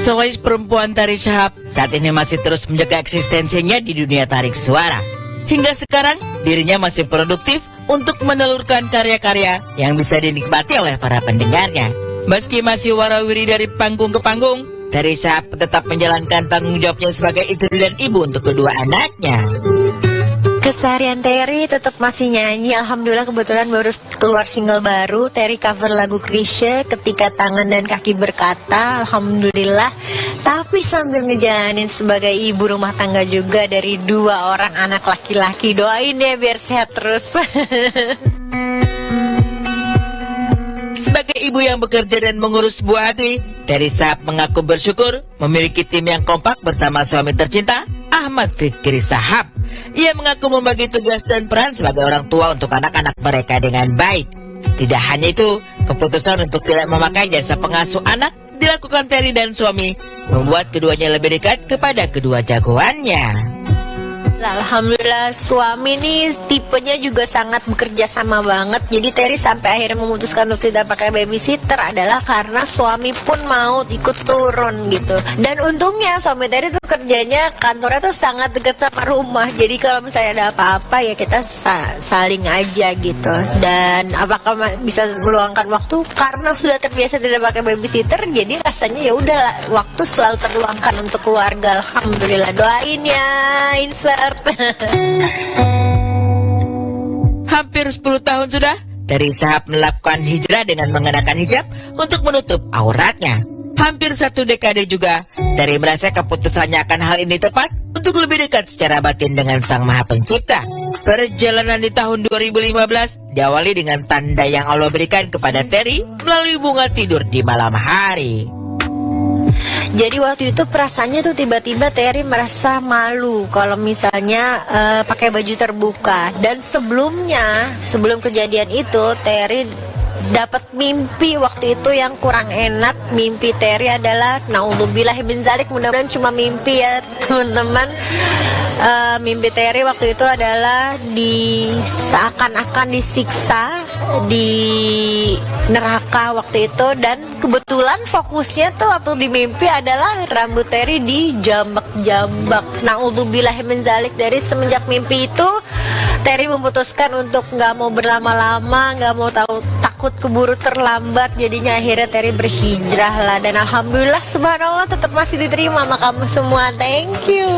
Solois perempuan Terry Shahab saat ini masih terus menjaga eksistensinya di dunia tarik suara. Hingga sekarang, dirinya masih produktif untuk menelurkan karya-karya yang bisa dinikmati oleh para pendengarnya. Meski masih warawiri dari panggung ke panggung, Terry Shahab tetap menjalankan tanggung jawabnya sebagai istri dan ibu untuk kedua anaknya. Keseharian Terry tetap masih nyanyi. Alhamdulillah kebetulan baru keluar single baru. Terry cover lagu Chrisye, Ketika Tangan dan Kaki Berkata. Alhamdulillah. Tapi sambil ngejalanin sebagai ibu rumah tangga juga dari 2 orang anak laki-laki. Doain ya biar sehat terus. Sebagai ibu yang bekerja dan mengurus buah hati, Terry Shahab mengaku bersyukur memiliki tim yang kompak bersama suami tercinta, Ahmad Fikri Shahab. Ia mengaku membagi tugas dan peran sebagai orang tua untuk anak-anak mereka dengan baik. Tidak hanya itu, keputusan untuk tidak memakai jasa pengasuh anak dilakukan Terry dan suami, membuat keduanya lebih dekat kepada kedua jagoannya. Alhamdulillah suami nih tipenya juga sangat bekerja sama banget. Jadi Terry sampai akhirnya memutuskan untuk tidak pakai babysitter adalah karena suami pun mau ikut turun gitu. Dan untungnya suami Terry tuh kerjanya kantornya tuh sangat dekat sama rumah. Jadi kalau misalnya ada apa-apa ya kita saling aja gitu. Dan apakah bisa meluangkan waktu karena sudah terbiasa tidak pakai babysitter, jadi rasanya ya udah waktu selalu terluangkan untuk keluarga. Alhamdulillah, doain ya insert. Hampir 10 tahun sudah, Terry Shahab melakukan hijrah dengan mengenakan hijab untuk menutup auratnya. Hampir 1 dekade juga, Terry merasa keputusannya akan hal ini tepat untuk lebih dekat secara batin dengan Sang Maha Pencipta. Perjalanan di tahun 2015 diawali dengan tanda yang Allah berikan kepada Terry melalui bunga tidur di malam hari. Jadi waktu itu perasaannya tuh tiba-tiba Terry merasa malu kalau misalnya pakai baju terbuka. Dan sebelum kejadian itu Terry dapat mimpi waktu itu yang kurang enak. Mimpi Terry adalah naudzubillah min dzalik, mudah-mudahan cuma mimpi ya teman-teman. Mimpi Terry waktu itu adalah seakan-akan disiksa di neraka waktu itu. Dan kebetulan fokusnya tuh waktu di mimpi adalah rambut Terry dijambak-jambak. Naudzubillah min dzalik. Dari semenjak mimpi itu Terry memutuskan untuk nggak mau berlama-lama, nggak mau takut keburu terlambat. Jadinya akhirnya Terry berhijrah lah. Dan alhamdulillah subhanallah tetap masih diterima sama kamu semua. Thank you.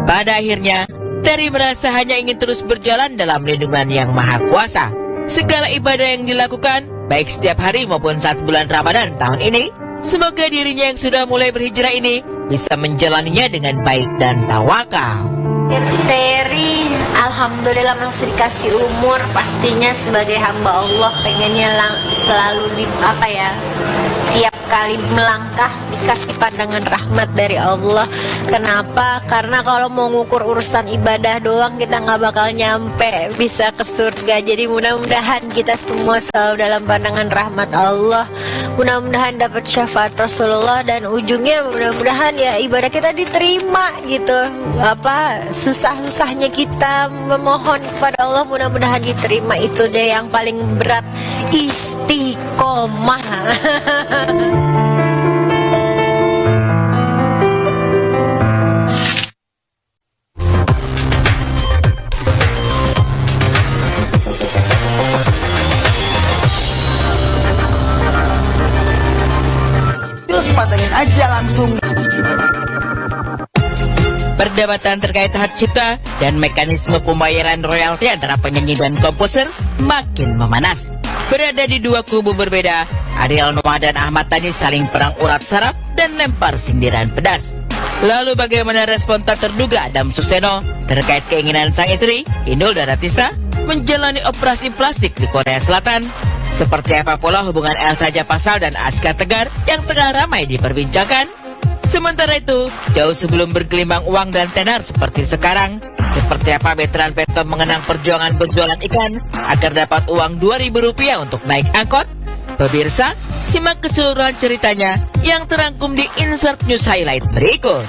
Pada akhirnya, Terry merasa hanya ingin terus berjalan dalam lindungan yang maha kuasa. Segala ibadah yang dilakukan, baik setiap hari maupun saat bulan Ramadan tahun ini, semoga dirinya yang sudah mulai berhijrah ini bisa menjalaninya dengan baik dan tawakal. Terry, alhamdulillah masih dikasih umur, pastinya sebagai hamba Allah pengennya selalu tiap kali melangkah dikasih pandangan rahmat dari Allah. Kenapa? Karena kalau mau ngukur urusan ibadah doang kita nggak bakal nyampe bisa ke surga. Jadi mudah-mudahan kita semua selalu dalam pandangan rahmat Allah. Mudah-mudahan dapat syafaat Rasulullah dan ujungnya mudah-mudahan ya ibadah kita diterima gitu. Susah-susahnya kita memohon kepada Allah mudah-mudahan diterima. Itu deh yang paling berat, istiqomah. Terus pantengin aja langsung. Perdebatan terkait hak cipta dan mekanisme pembayaran royalti antara penyanyi dan komposer makin memanas. Berada di 2 kubu berbeda, Ariel Noah dan Ahmad Dhani saling perang urat saraf dan lempar sindiran pedas. Lalu bagaimana respon tak terduga Adam Suseno terkait keinginan sang istri, Inul Daratista, menjalani operasi plastik di Korea Selatan? Seperti apa pula hubungan Elsa Japasal dan Aska Tegar yang tengah ramai diperbincangkan? Sementara itu, jauh sebelum bergelimang uang dan tenar seperti sekarang, seperti apa veteran Peto mengenang perjuangan berjualan ikan agar dapat uang Rp2.000 untuk naik angkot? Pemirsa, simak keseluruhan ceritanya yang terangkum di insert news highlight berikut.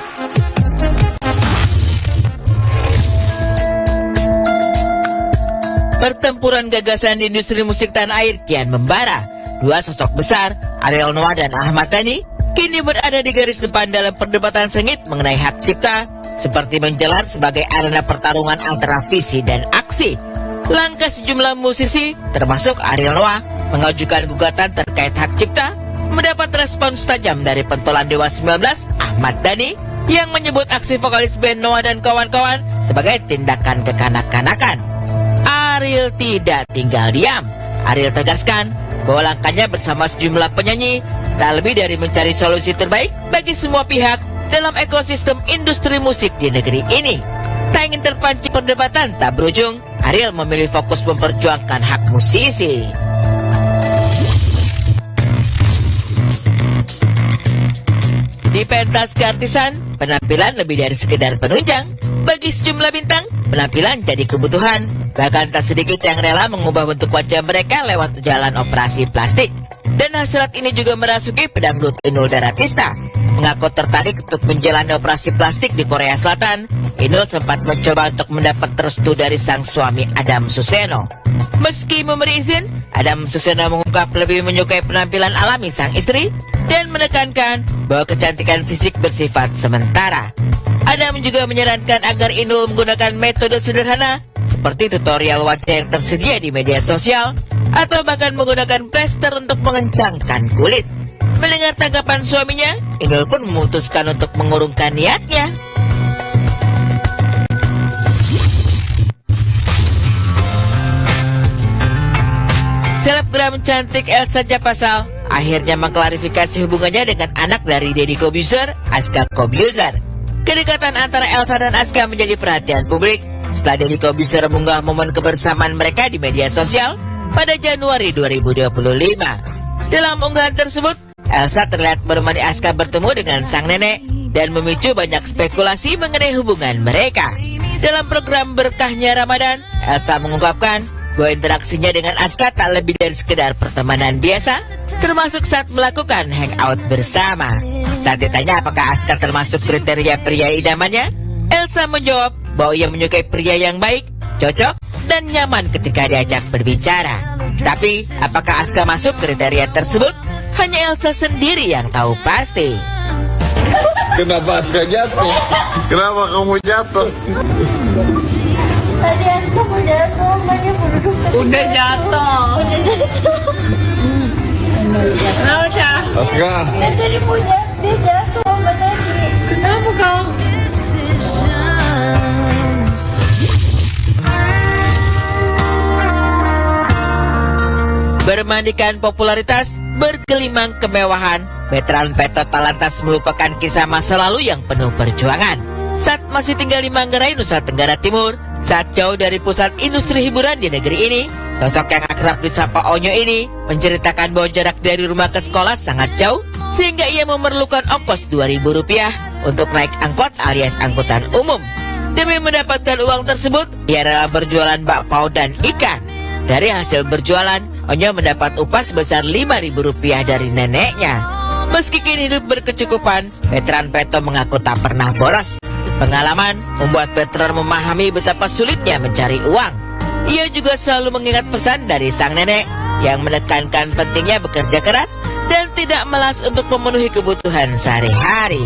Pertempuran gagasan di industri musik tanah air kian membara. 2 sosok besar, Ariel Noah dan Ahmad Dhani kini berada di garis depan dalam perdebatan sengit mengenai hak cipta, seperti menjelar sebagai arena pertarungan antara visi dan aksi. Langkah sejumlah musisi, termasuk Ariel Noah, mengajukan gugatan terkait hak cipta, mendapat respons tajam dari pentolan Dewa 19, Ahmad Dhani, yang menyebut aksi vokalis band Noah dan kawan-kawan sebagai tindakan kekanak-kanakan. Ariel tidak tinggal diam. Ariel tegaskan bahwa langkahnya bersama sejumlah penyanyi tak lebih dari mencari solusi terbaik bagi semua pihak dalam ekosistem industri musik di negeri ini. Tak ingin terpancing perdebatan tak berujung, Ariel memilih fokus memperjuangkan hak musisi. Di pentas keartisan, penampilan lebih dari sekedar penunjang. Bagi sejumlah bintang, penampilan jadi kebutuhan. Bahkan tak sedikit yang rela mengubah bentuk wajah mereka lewat jalan operasi plastik. Dan hasrat ini juga merasuki pedangdut Inul Daratista. Mengaku tertarik untuk menjalani operasi plastik di Korea Selatan, Inul sempat mencoba untuk mendapat restu dari sang suami Adam Suseno. Meski memberi izin, Adam Suseno mengungkap lebih menyukai penampilan alami sang istri dan menekankan bahwa kecantikan fisik bersifat sementara. Adam juga menyarankan agar Inul menggunakan metode sederhana seperti tutorial wajah yang tersedia di media sosial atau bahkan menggunakan plester untuk mengencangkan kulit. Mendengar tanggapan suaminya, Inul pun memutuskan untuk mengurungkan niatnya. Selebgram cantik Elsa Japasal akhirnya mengklarifikasi hubungannya dengan anak dari Deddy Corbuzier, Aska Corbuzier. Kedekatan antara Elsa dan Aska menjadi perhatian publik setelah Deddy Corbuzier mengunggah momen kebersamaan mereka di media sosial pada Januari 2025. Dalam unggahan tersebut, Elsa terlihat menemani Aska bertemu dengan sang nenek dan memicu banyak spekulasi mengenai hubungan mereka. Dalam program Berkahnya Ramadan, Elsa mengungkapkan bahwa interaksinya dengan Aska tak lebih dari sekedar pertemanan biasa, termasuk saat melakukan hangout bersama. Saat ditanya apakah Aska termasuk kriteria pria idamannya, Elsa menjawab bahwa ia menyukai pria yang baik, cocok, dan nyaman ketika diajak berbicara. Tapi, apakah Aska masuk kriteria tersebut? Hanya Elsa sendiri yang tahu pasti. Kenapa Aska jatuh? Kenapa kamu jatuh? Tadi aku mau jatuh, makanya berduduk. Udah jatuh. Kenapa, Cah? Aska. Tadi mau jatuh, dia jatuh sama tadi. Kenapa kau? Bermandikan popularitas, bergelimang kemewahan, veteran Peto tak lantas melupakan kisah masa lalu yang penuh perjuangan. Saat masih tinggal di Manggarai, Nusa Tenggara Timur, saat jauh dari pusat industri hiburan di negeri ini, sosok yang akrab disapa Onyo ini menceritakan bahwa jarak dari rumah ke sekolah sangat jauh, sehingga ia memerlukan ongkos Rp2.000 untuk naik angkot alias angkutan umum. Demi mendapatkan uang tersebut, ia rela berjualan bakpao dan ikan. Dari hasil berjualan, Onyo mendapat upah sebesar Rp5.000 dari neneknya. Meski kini hidup berkecukupan, veteran Peto mengaku tak pernah boros. Pengalaman membuat veteran memahami betapa sulitnya mencari uang. Ia juga selalu mengingat pesan dari sang nenek yang menekankan pentingnya bekerja keras dan tidak malas untuk memenuhi kebutuhan sehari-hari.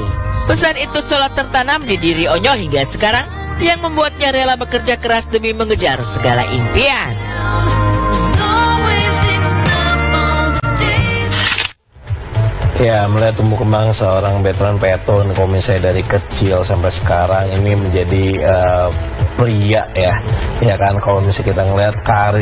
Pesan itu selalu tertanam di diri Onyo hingga sekarang, yang membuatnya rela bekerja keras demi mengejar segala impian. Ya, melihat tumbuh kembang seorang veteran Peto, kalau misalnya dari kecil sampai sekarang ini menjadi pria ya kan, kalau misalnya kita ngelihat karir